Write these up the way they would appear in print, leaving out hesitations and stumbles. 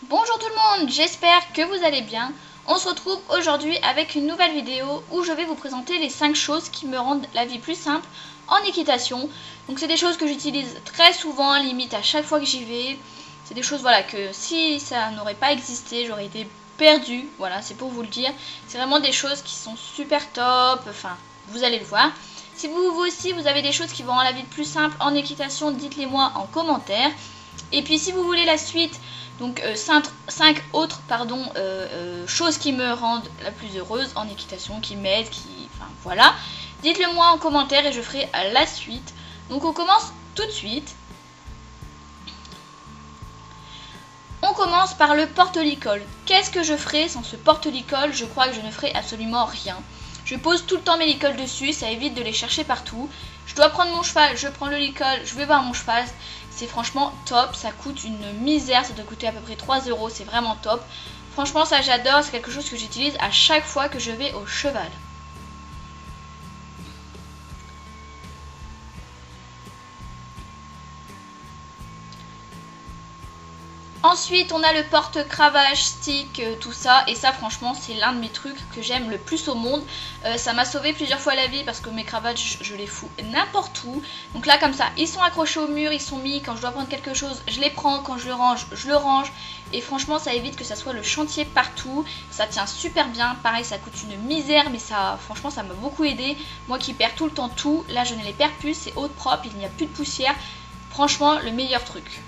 Bonjour tout le monde, j'espère que vous allez bien. On se retrouve aujourd'hui avec une nouvelle vidéo où je vais vous présenter les 5 choses qui me rendent la vie plus simple en équitation. Donc c'est des choses que j'utilise très souvent, limite à chaque fois que j'y vais. C'est des choses voilà que si ça n'aurait pas existé, j'aurais été perdue. Voilà, c'est pour vous le dire. C'est vraiment des choses qui sont super top, enfin vous allez le voir. Si vous aussi vous avez des choses qui vont rendre la vie plus simple en équitation, dites-les moi en commentaire. Et puis si vous voulez la suite, donc 5 autres choses qui me rendent la plus heureuse en équitation, qui m'aident, enfin voilà. Dites-le moi en commentaire et je ferai la suite. Donc on commence tout de suite. On commence par le porte-licol. Qu'est-ce que je ferai sans ce porte-licol? Je crois que je ne ferai absolument rien. Je pose tout le temps mes licols dessus, ça évite de les chercher partout. Je dois prendre mon cheval, je prends le licol, je vais voir mon cheval. C'est franchement top, ça coûte une misère, ça doit coûter à peu près 3 €, c'est vraiment top. Franchement ça j'adore, c'est quelque chose que j'utilise à chaque fois que je vais au cheval. Ensuite on a le porte-cravache, stick, tout ça, et ça franchement c'est l'un de mes trucs que j'aime le plus au monde. Ça m'a sauvé plusieurs fois la vie parce que mes cravaches je les fous n'importe où. Donc là comme ça ils sont accrochés au mur, ils sont mis, quand je dois prendre quelque chose je les prends, quand je le range. Et franchement ça évite que ça soit le chantier partout, ça tient super bien, pareil ça coûte une misère mais ça franchement ça m'a beaucoup aidé. Moi qui perds tout le temps tout, là je ne les perds plus, c'est haute propre, il n'y a plus de poussière, franchement le meilleur truc.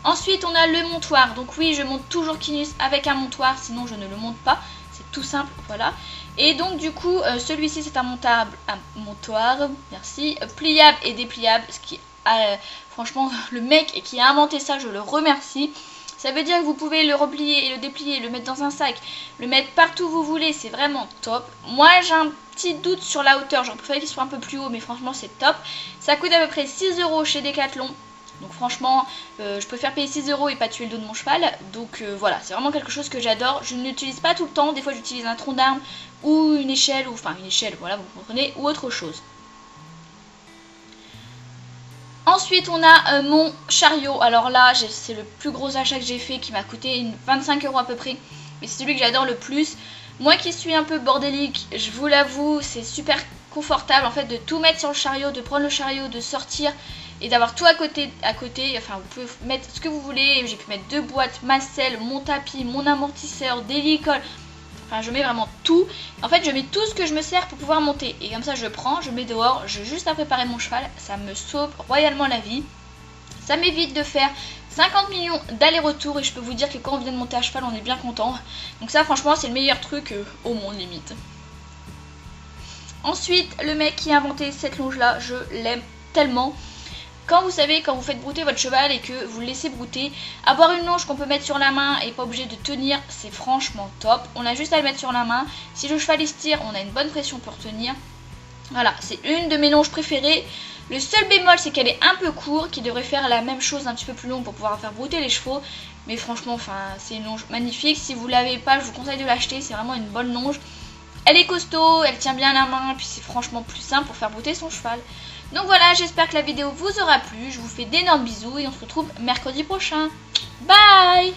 Ensuite on a le montoir, donc oui je monte toujours Kinus avec un montoir, sinon je ne le monte pas, c'est tout simple, voilà. Et donc du coup celui-ci c'est un montoir, merci, pliable et dépliable, ce qui franchement le mec qui a inventé ça je le remercie. Ça veut dire que vous pouvez le replier et le déplier, le mettre dans un sac, le mettre partout où vous voulez, c'est vraiment top. Moi j'ai un petit doute sur la hauteur, j'aurais préféré qu'il soit un peu plus haut mais franchement c'est top. Ça coûte à peu près 6 € chez Decathlon. Donc franchement, je peux faire payer 6 € et pas tuer le dos de mon cheval. Donc voilà, c'est vraiment quelque chose que j'adore. Je ne l'utilise pas tout le temps. Des fois j'utilise un tronc d'arbre ou une échelle, enfin une échelle, voilà, vous comprenez, ou autre chose. Ensuite on a mon chariot. Alors là, c'est le plus gros achat que j'ai fait qui m'a coûté 25 € à peu près. Mais c'est celui que j'adore le plus. Moi qui suis un peu bordélique, je vous l'avoue, c'est super confortable en fait de tout mettre sur le chariot, de prendre le chariot, de sortir et d'avoir tout à côté, enfin vous pouvez mettre ce que vous voulez. J'ai pu mettre 2 boîtes, ma selle, mon tapis, mon amortisseur, des licols, enfin je mets vraiment tout. En fait je mets tout ce que je me sers pour pouvoir monter et comme ça je prends, je mets dehors, j'ai juste à préparer mon cheval, ça me sauve royalement la vie. Ça m'évite de faire 50 millions d'allers-retours et je peux vous dire que quand on vient de monter à cheval on est bien content. Donc ça franchement c'est le meilleur truc au monde limite. Ensuite le mec qui a inventé cette longe là, je l'aime tellement. Quand vous savez, quand vous faites brouter votre cheval et que vous le laissez brouter, avoir une longe qu'on peut mettre sur la main et pas obligé de tenir, c'est franchement top. On a juste à le mettre sur la main. Si le cheval tire, on a une bonne pression pour tenir. Voilà, c'est une de mes longes préférées. Le seul bémol, c'est qu'elle est un peu courte, qui devrait faire la même chose un petit peu plus longue pour pouvoir faire brouter les chevaux. Mais franchement, enfin, c'est une longe magnifique. Si vous ne l'avez pas, je vous conseille de l'acheter. C'est vraiment une bonne longe. Elle est costaud, elle tient bien la main, puis c'est franchement plus simple pour faire brouter son cheval. Donc voilà, j'espère que la vidéo vous aura plu. Je vous fais d'énormes bisous et on se retrouve mercredi prochain. Bye!